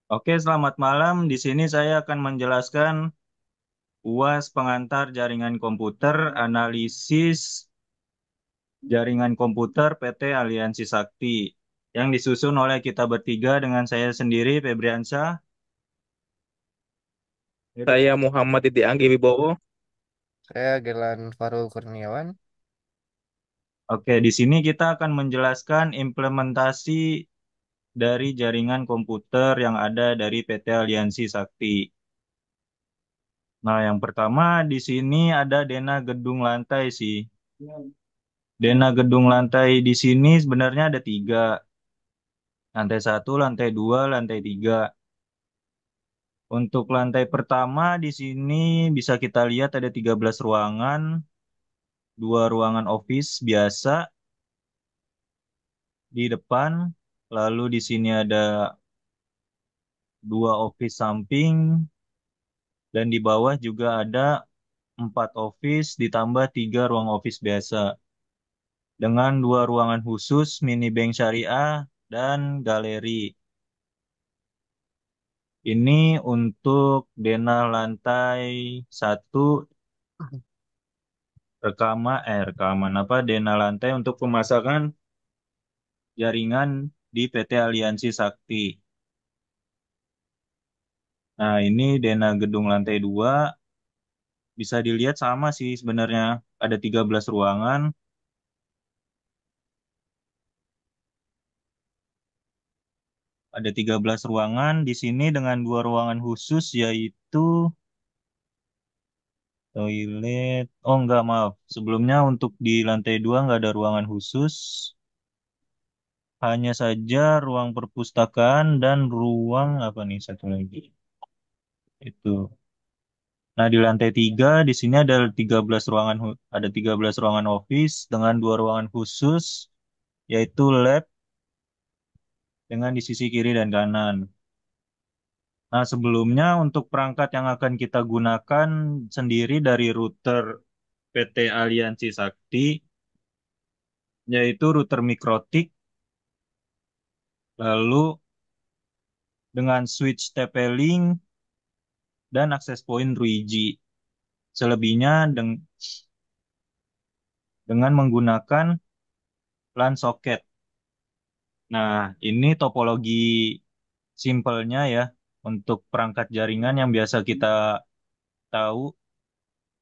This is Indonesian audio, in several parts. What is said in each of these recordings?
Oke, selamat malam. Di sini saya akan menjelaskan UAS pengantar jaringan komputer, analisis jaringan komputer PT Aliansi Sakti yang disusun oleh kita bertiga dengan saya sendiri, Febriansyah. Saya Muhammad Titi Anggi Wibowo. Saya Gelan Farul Kurniawan. Oke, di sini kita akan menjelaskan implementasi dari jaringan komputer yang ada dari PT Aliansi Sakti. Nah, yang pertama di sini ada Dena gedung lantai sih. Dena gedung lantai di sini sebenarnya ada tiga. Lantai satu, lantai dua, lantai tiga. Untuk lantai pertama di sini bisa kita lihat ada 13 ruangan, dua ruangan office biasa di depan, lalu di sini ada dua office samping, dan di bawah juga ada empat office ditambah tiga ruang office biasa, dengan dua ruangan khusus, mini bank syariah, dan galeri. Ini untuk denah lantai satu rekaman apa denah lantai untuk pemasangan jaringan di PT Aliansi Sakti. Nah, ini denah gedung lantai 2 bisa dilihat sama sih sebenarnya. Ada 13 ruangan, ada 13 ruangan di sini dengan dua ruangan khusus yaitu toilet. Oh enggak, maaf. Sebelumnya untuk di lantai 2 nggak ada ruangan khusus. Hanya saja ruang perpustakaan dan ruang apa nih satu lagi. Itu. Nah, di lantai 3 di sini ada 13 ruangan ada 13 ruangan office dengan dua ruangan khusus yaitu lab dengan di sisi kiri dan kanan. Nah, sebelumnya untuk perangkat yang akan kita gunakan sendiri dari router PT Aliansi Sakti yaitu router Mikrotik lalu dengan switch TP-Link dan access point Ruiji. Selebihnya dengan menggunakan LAN socket. Nah, ini topologi simpelnya ya untuk perangkat jaringan yang biasa kita tahu.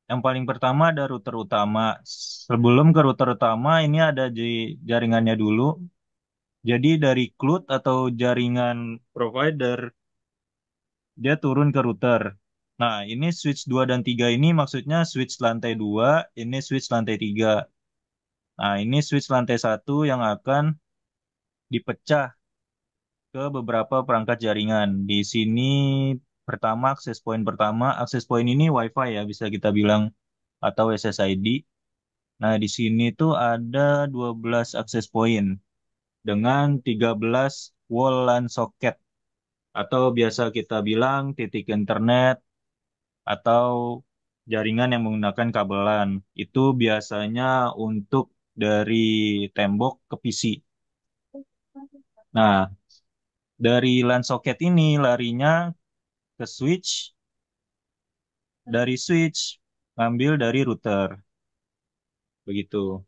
Yang paling pertama ada router utama. Sebelum ke router utama, ini ada jaringannya dulu. Jadi dari CLUT atau jaringan provider, dia turun ke router. Nah, ini switch 2 dan 3 ini maksudnya switch lantai 2, ini switch lantai 3. Nah, ini switch lantai satu yang akan dipecah ke beberapa perangkat jaringan. Di sini pertama akses point ini WiFi ya bisa kita bilang atau SSID. Nah, di sini tuh ada 12 akses point dengan 13 wall LAN socket atau biasa kita bilang titik internet atau jaringan yang menggunakan kabel LAN. Itu biasanya untuk dari tembok ke PC. Nah, dari LAN socket ini larinya ke switch, dari switch ngambil dari router. Begitu.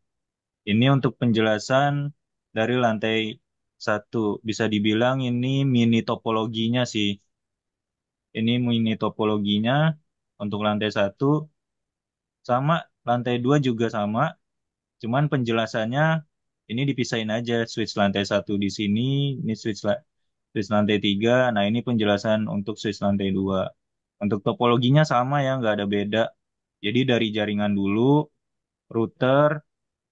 Ini untuk penjelasan dari lantai satu. Bisa dibilang ini mini topologinya sih. Ini mini topologinya untuk lantai satu. Sama, lantai dua juga sama. Cuman penjelasannya ini dipisahin aja. Switch lantai satu di sini, ini switch lantai tiga. Nah, ini penjelasan untuk switch lantai dua. Untuk topologinya sama ya, nggak ada beda. Jadi dari jaringan dulu, router,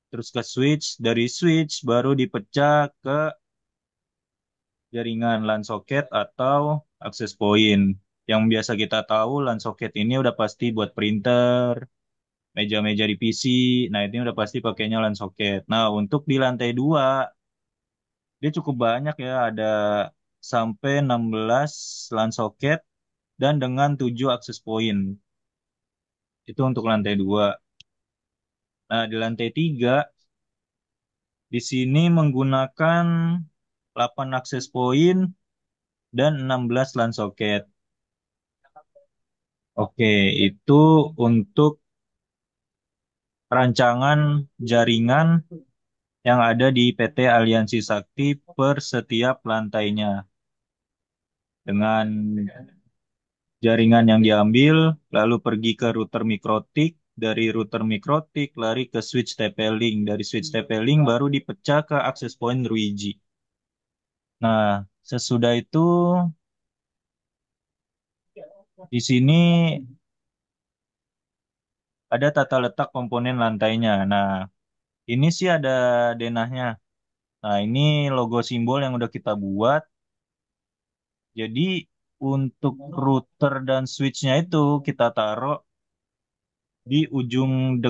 terus ke switch, dari switch baru dipecah ke jaringan LAN socket atau access point. Yang biasa kita tahu LAN socket ini udah pasti buat printer, meja-meja di PC. Nah, ini udah pasti pakainya LAN socket. Nah, untuk di lantai 2 dia cukup banyak ya, ada sampai 16 LAN socket dan dengan 7 access point. Itu untuk lantai 2. Nah, di lantai 3 di sini menggunakan 8 access point dan 16 LAN soket. Oke, itu untuk rancangan jaringan yang ada di PT Aliansi Sakti per setiap lantainya. Dengan jaringan yang diambil, lalu pergi ke router mikrotik, dari router mikrotik lari ke switch TP-Link, dari switch TP-Link baru dipecah ke access point Ruiji. Nah, sesudah itu di sini ada tata letak komponen lantainya. Nah, ini sih ada denahnya. Nah, ini logo simbol yang udah kita buat. Jadi untuk router dan switch-nya itu kita taruh di ujung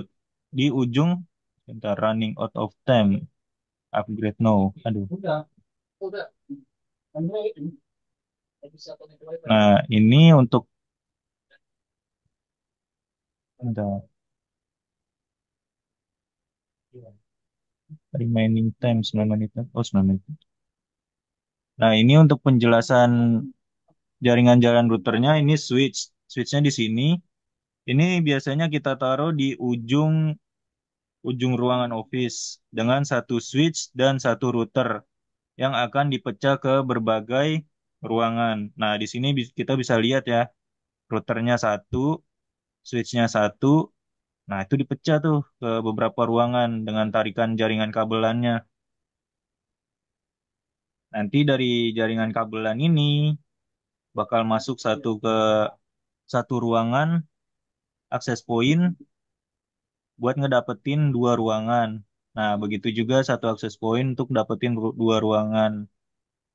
di ujung bentar, running out of time, upgrade no. Aduh. Nah, ini untuk bentar, remaining time 9 menit. Oh, 9 menit. Nah, ini untuk penjelasan jaringan jalan routernya, ini switch. Switchnya di sini. Ini biasanya kita taruh di ujung ujung ruangan office dengan satu switch dan satu router yang akan dipecah ke berbagai ruangan. Nah, di sini kita bisa lihat ya, routernya satu, switchnya satu. Nah, itu dipecah tuh ke beberapa ruangan dengan tarikan jaringan kabelannya. Nanti dari jaringan kabelan ini bakal masuk satu ruangan akses point buat ngedapetin dua ruangan. Nah, begitu juga satu akses point untuk dapetin dua ruangan.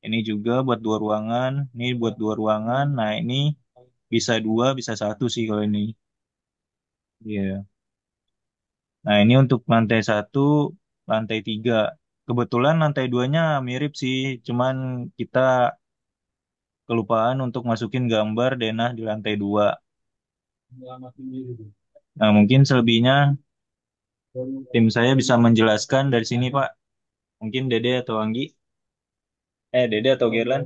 Ini juga buat dua ruangan, ini buat dua ruangan. Nah, ini bisa dua, bisa satu sih kalau ini. Iya. Nah, ini untuk lantai satu, lantai tiga. Kebetulan lantai duanya mirip sih, cuman kita kelupaan untuk masukin gambar denah di lantai dua. Nah, mungkin selebihnya tim saya bisa menjelaskan dari sini, Pak. Mungkin Dede atau Anggi. Dede atau Gerlan.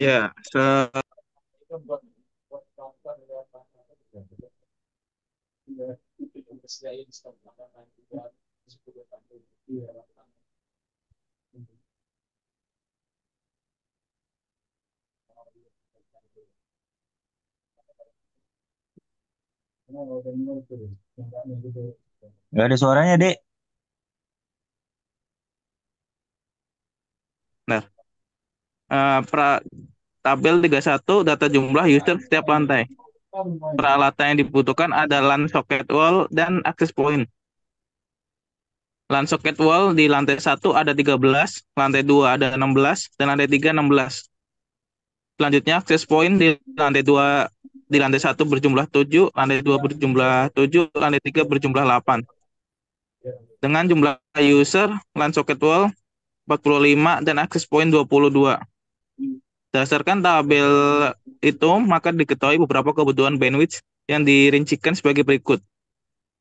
Ya, Nggak ada suaranya, Dek. nah, tabel 31 data jumlah user setiap lantai. Peralatan yang dibutuhkan ada LAN socket wall dan access point. LAN socket wall di lantai 1 ada 13, lantai 2 ada 16, dan lantai 3 16. Selanjutnya access point di lantai 1 berjumlah 7, lantai 2 berjumlah 7, lantai 3 berjumlah 8. Dengan jumlah user, LAN socket wall 45 dan access point 22. Berdasarkan tabel itu, maka diketahui beberapa kebutuhan bandwidth yang dirincikan sebagai berikut.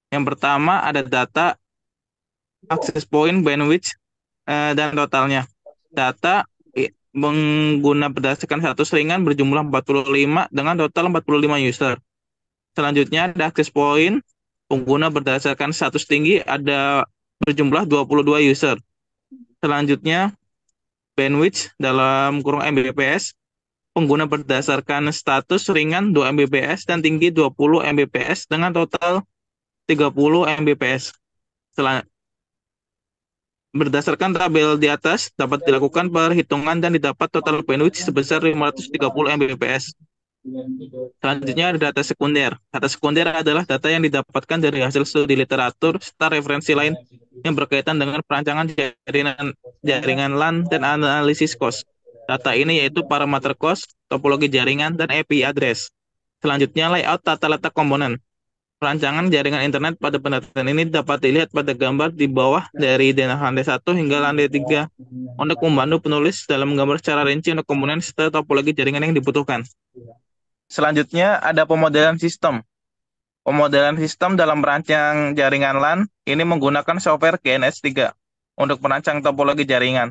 Yang pertama ada data access point bandwidth dan totalnya. Data mengguna berdasarkan satu seringan berjumlah 45 dengan total 45 user. Selanjutnya ada access point pengguna berdasarkan status tinggi ada berjumlah 22 user. Selanjutnya bandwidth dalam kurung Mbps pengguna berdasarkan status ringan 2 Mbps dan tinggi 20 Mbps dengan total 30 Mbps. Berdasarkan tabel di atas, dapat dilakukan perhitungan dan didapat total bandwidth sebesar 530 Mbps. Selanjutnya ada data sekunder. Data sekunder adalah data yang didapatkan dari hasil studi literatur serta referensi lain yang berkaitan dengan perancangan jaringan LAN dan analisis cost. Data ini yaitu parameter cost, topologi jaringan, dan IP address. Selanjutnya layout tata letak komponen. Perancangan jaringan internet pada pendataan ini dapat dilihat pada gambar di bawah dari denah lantai 1 hingga lantai 3 untuk membantu penulis dalam menggambar secara rinci untuk komponen serta topologi jaringan yang dibutuhkan. Selanjutnya ada pemodelan sistem. Pemodelan sistem dalam merancang jaringan LAN ini menggunakan software GNS3 untuk merancang topologi jaringan.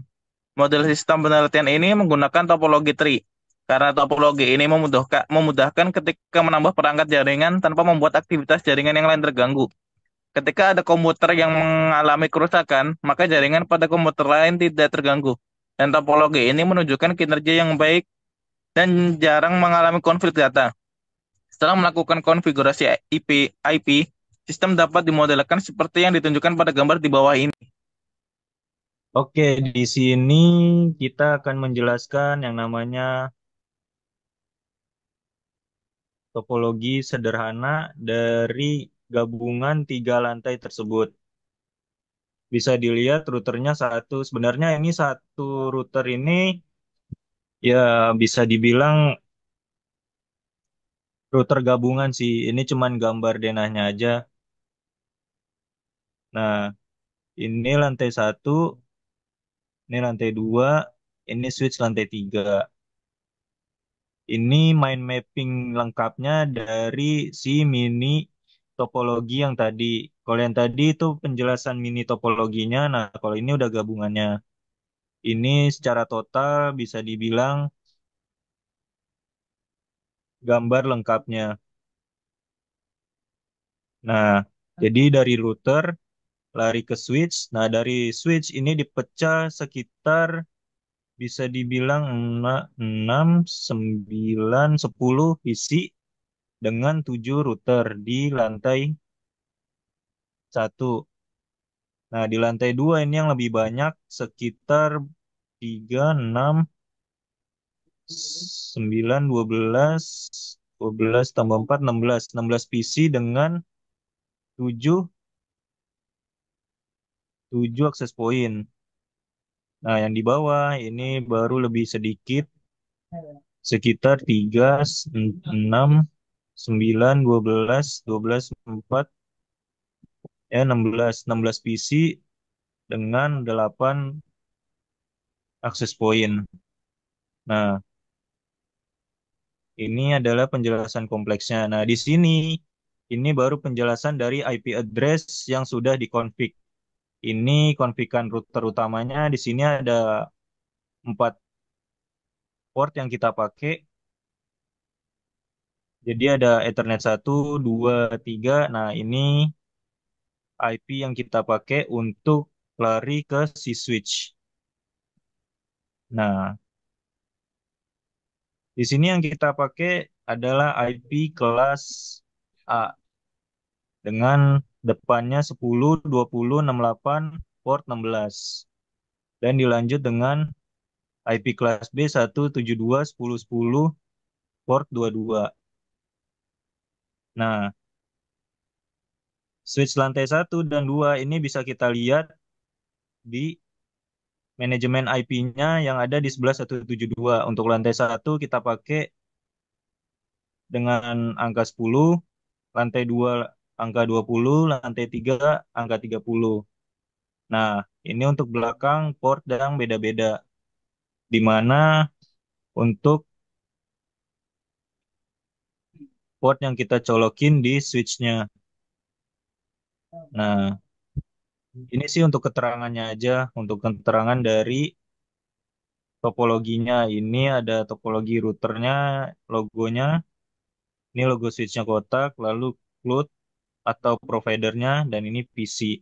Model sistem penelitian ini menggunakan topologi tree karena topologi ini memudahkan ketika menambah perangkat jaringan tanpa membuat aktivitas jaringan yang lain terganggu. Ketika ada komputer yang mengalami kerusakan, maka jaringan pada komputer lain tidak terganggu. Dan topologi ini menunjukkan kinerja yang baik dan jarang mengalami konflik data. Setelah melakukan konfigurasi IP, sistem dapat dimodelkan seperti yang ditunjukkan pada gambar di bawah ini. Oke, di sini kita akan menjelaskan yang namanya topologi sederhana dari gabungan tiga lantai tersebut. Bisa dilihat routernya satu. Sebenarnya ini satu router ini ya bisa dibilang router gabungan sih. Ini cuman gambar denahnya aja. Nah, ini lantai satu, ini lantai dua, ini switch lantai tiga. Ini mind mapping lengkapnya dari si mini topologi yang tadi. Kalau yang tadi itu penjelasan mini topologinya, nah kalau ini udah gabungannya. Ini secara total bisa dibilang gambar lengkapnya. Nah, jadi dari router lari ke switch. Nah, dari switch ini dipecah sekitar bisa dibilang 6, 9, 10 isi dengan 7 router di lantai satu. Nah, di lantai dua ini yang lebih banyak sekitar 3, 6, 9, 12, 12 tambah 4, 16. 16 PC dengan 7, 7 akses point. Nah, yang di bawah ini baru lebih sedikit, sekitar 3, 6, 9, 12, 12, 4, ya 16. 16 PC dengan 8 akses point. Nah, ini adalah penjelasan kompleksnya. Nah, di sini ini baru penjelasan dari IP address yang sudah dikonfig. Ini konfigan router utamanya. Di sini ada 4 port yang kita pakai. Jadi ada Ethernet satu, 2, 3. Nah, ini IP yang kita pakai untuk lari ke si switch. Nah, di sini yang kita pakai adalah IP kelas A dengan depannya 10, 20, 68, port 16. Dan dilanjut dengan IP kelas B 172, 10, 10, port 22. Nah, switch lantai satu dan 2 ini bisa kita lihat di manajemen IP-nya yang ada di sebelah 172. Untuk lantai satu kita pakai dengan angka 10, lantai 2 angka 20, lantai 3 angka 30. Nah, ini untuk belakang port yang beda-beda. Di mana untuk port yang kita colokin di switch-nya. Nah, ini sih untuk keterangannya aja, untuk keterangan dari topologinya. Ini ada topologi routernya, logonya, ini logo switchnya kotak, lalu cloud atau providernya, dan ini PC.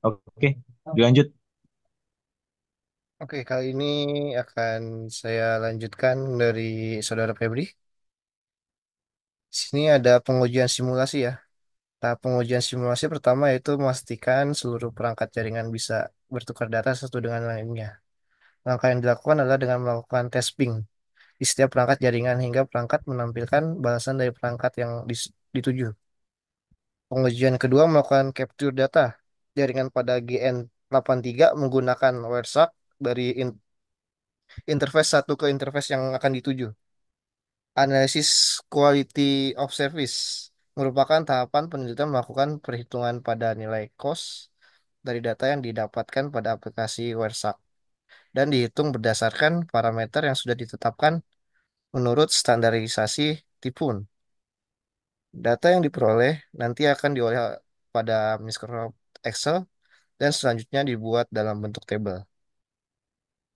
Oke, dilanjut. Oke, kali ini akan saya lanjutkan dari Saudara Febri. Di sini ada pengujian simulasi ya. Tahap pengujian simulasi pertama yaitu memastikan seluruh perangkat jaringan bisa bertukar data satu dengan lainnya. Langkah yang dilakukan adalah dengan melakukan tes ping di setiap perangkat jaringan hingga perangkat menampilkan balasan dari perangkat yang dituju. Pengujian kedua melakukan capture data jaringan pada GN83 menggunakan WireShark dari interface satu ke interface yang akan dituju. Analisis quality of service merupakan tahapan penelitian melakukan perhitungan pada nilai cost dari data yang didapatkan pada aplikasi WireShark dan dihitung berdasarkan parameter yang sudah ditetapkan menurut standarisasi Tipun. Data yang diperoleh nanti akan diolah pada Microsoft Excel dan selanjutnya dibuat dalam bentuk tabel.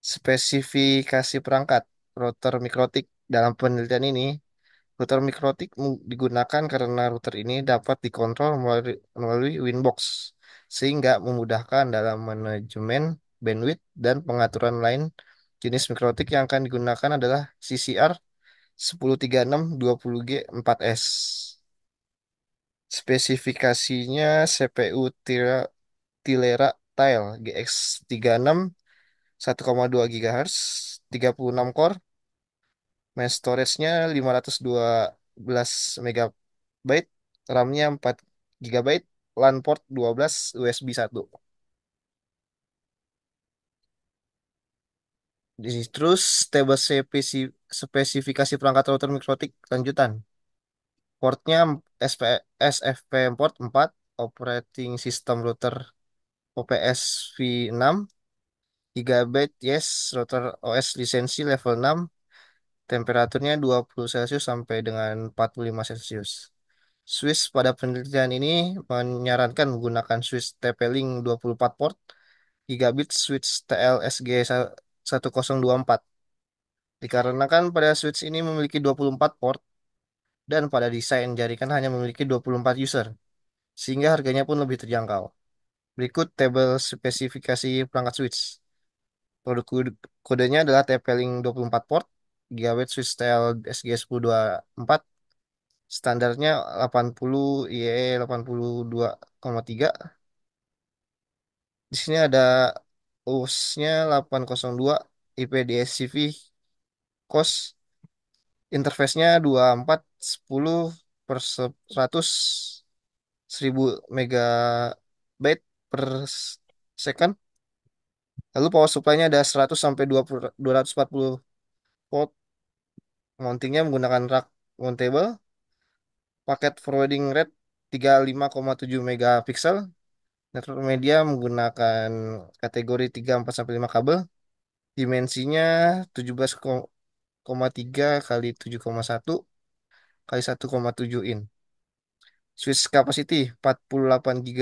Spesifikasi perangkat router mikrotik dalam penelitian ini, router mikrotik digunakan karena router ini dapat dikontrol melalui Winbox, sehingga memudahkan dalam manajemen bandwidth dan pengaturan lain. Jenis mikrotik yang akan digunakan adalah CCR 103620G 4S. Spesifikasinya CPU Tilera Tile GX36 1,2 GHz, 36 core, main storage-nya 512 MB, RAM-nya 4 GB, LAN port 12, USB 1. Terus table spesifikasi perangkat router mikrotik lanjutan. Portnya SFP port 4, operating system router OPS V6, Gigabyte yes, router OS lisensi level 6, temperaturnya 20 Celcius sampai dengan 45 Celcius. Swiss pada penelitian ini menyarankan menggunakan Swiss TP-Link 24 port, Gigabit switch TLSG 1024. Dikarenakan pada switch ini memiliki 24 port dan pada desain jaringan hanya memiliki 24 user, sehingga harganya pun lebih terjangkau. Berikut tabel spesifikasi perangkat switch. Produk kodenya adalah TP-Link 24 port, Gigabit switch TLSG 1024, standarnya 80 IEE 82,3. Di sini ada US-nya 802, IPDSCV, COS, interface-nya 2410 per 100 1000 megabyte per second. Lalu power supply-nya ada 100 sampai 240 volt. Mountingnya menggunakan rack mountable. Paket forwarding rate 35,7 megapiksel. Network media menggunakan kategori 3, 4, sampai 5 kabel. Dimensinya 17,3 kali 7,1 kali 1,7 in. Switch capacity 48 GB.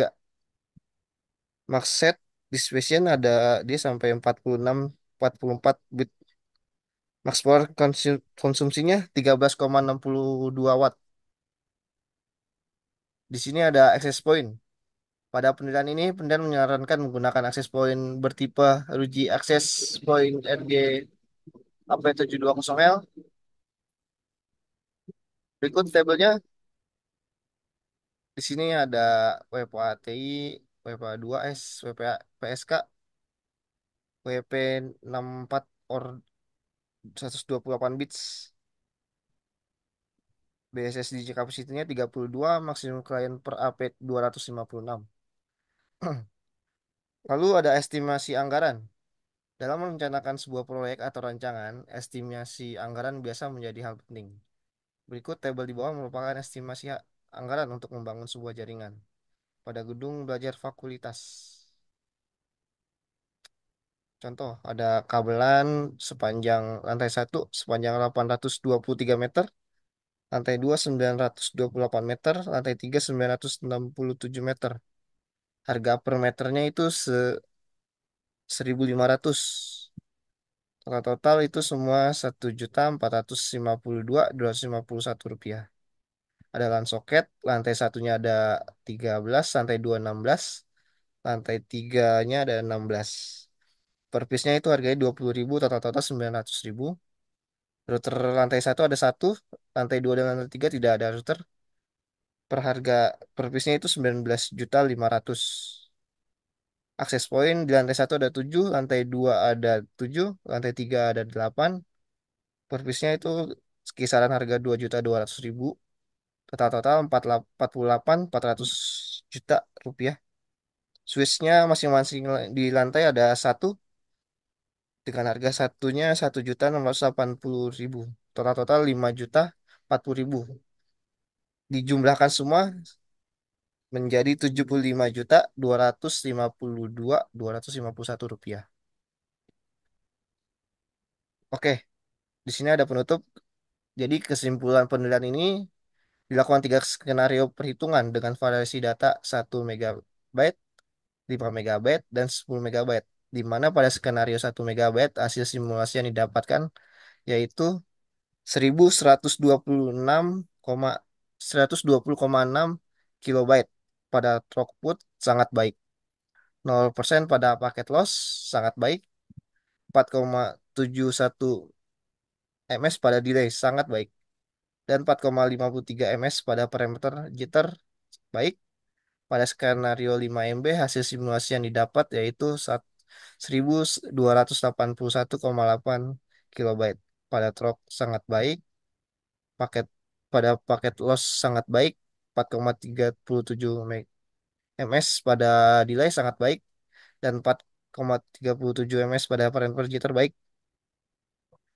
Max set displacement ada dia sampai 46 44 bit. Max power konsumsinya 13,62 watt. Di sini ada access point. Pada penelitian ini, penelitian menyarankan menggunakan access point bertipe RUGI Access Point RG AP720L. Berikut tabelnya. Di sini ada WPA TI, WPA 2S, WPA PSK, WP64 or 128 bits, BSSD kapasitinya 32, maksimum klien per AP 256. Lalu ada estimasi anggaran. Dalam merencanakan sebuah proyek atau rancangan, estimasi anggaran biasa menjadi hal penting. Berikut tabel di bawah merupakan estimasi anggaran untuk membangun sebuah jaringan pada gedung belajar fakultas. Contoh, ada kabelan sepanjang lantai 1 sepanjang 823 meter, lantai 2 928 meter, lantai 3 967 meter. Harga per meternya itu 1.500. Total total itu semua 1.452.251 rupiah. Ada LAN soket, lantai satunya ada 13, lantai 2 16, lantai tiganya ada 16. Per piece-nya itu harganya 20.000, total total 900.000. Router lantai satu ada satu, lantai 2 dan lantai 3 tidak ada router. Per harga per piece-nya itu 19.500. Akses point di lantai satu ada 7, lantai 2 ada 7, lantai 3 ada 8. Per piece-nya itu kisaran harga 2.200.000. Total total 48.400 juta rupiah. Switch-nya masing-masing di lantai ada satu dengan harga satunya 1.680.000. Total total 5.040.000. Dijumlahkan semua menjadi 75.252.251 rupiah. Oke, di sini ada penutup. Jadi kesimpulan penilaian ini, Dilakukan tiga skenario perhitungan dengan variasi data 1 MB, 5 MB, dan 10 MB, di mana pada skenario 1 MB hasil simulasi yang didapatkan yaitu 1126,120,6 kilobyte pada throughput sangat baik, 0% pada paket loss sangat baik, 4,71 ms pada delay sangat baik, dan 4,53 ms pada parameter jitter baik. Pada skenario 5 MB hasil simulasi yang didapat yaitu 1281,8 kilobyte pada through sangat baik, paket pada paket loss sangat baik, 4,37 ms pada delay sangat baik, dan 4,37 ms pada parameter jitter baik.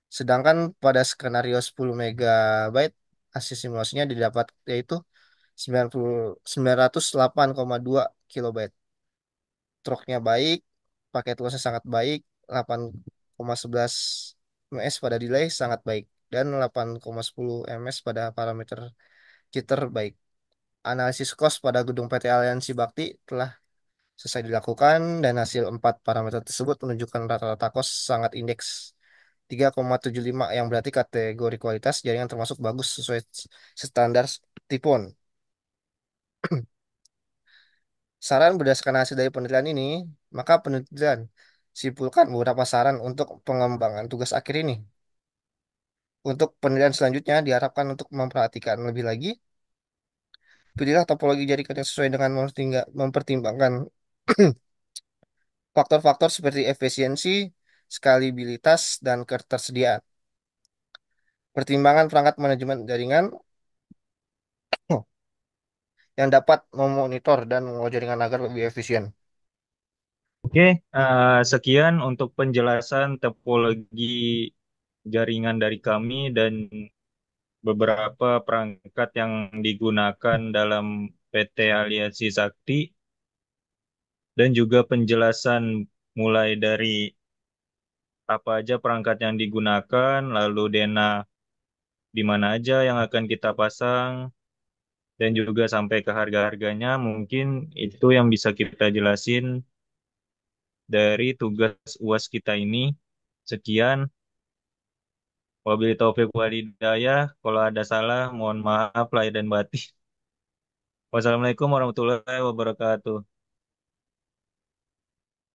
Sedangkan pada skenario 10 MB hasil simulasinya didapat yaitu 908,2 kilobyte. Truknya baik, paket lossnya sangat baik, 8,11 ms pada delay sangat baik, dan 8,10 ms pada parameter jitter baik. Analisis cost pada gedung PT Aliansi Bakti telah selesai dilakukan dan hasil 4 parameter tersebut menunjukkan rata-rata cost sangat indeks 3,75 yang berarti kategori kualitas jaringan termasuk bagus sesuai standar Tipon. Saran berdasarkan hasil dari penelitian ini, maka penelitian simpulkan beberapa saran untuk pengembangan tugas akhir ini. Untuk penelitian selanjutnya diharapkan untuk memperhatikan lebih lagi, pilihlah topologi jaringan yang sesuai dengan mempertimbangkan faktor-faktor seperti efisiensi, skalibilitas, dan ketersediaan. Pertimbangan perangkat manajemen jaringan yang dapat memonitor dan mengolah jaringan agar lebih efisien. Oke, sekian untuk penjelasan topologi jaringan dari kami dan beberapa perangkat yang digunakan dalam PT Aliansi Sakti dan juga penjelasan mulai dari apa aja perangkat yang digunakan, lalu Dena di mana aja yang akan kita pasang, dan juga sampai ke harga-harganya. Mungkin itu yang bisa kita jelasin dari tugas UAS kita ini. Sekian, wabillahi taufiq walhidayah. Kalau ada salah, mohon maaf lahir dan batin. Wassalamualaikum warahmatullahi wabarakatuh.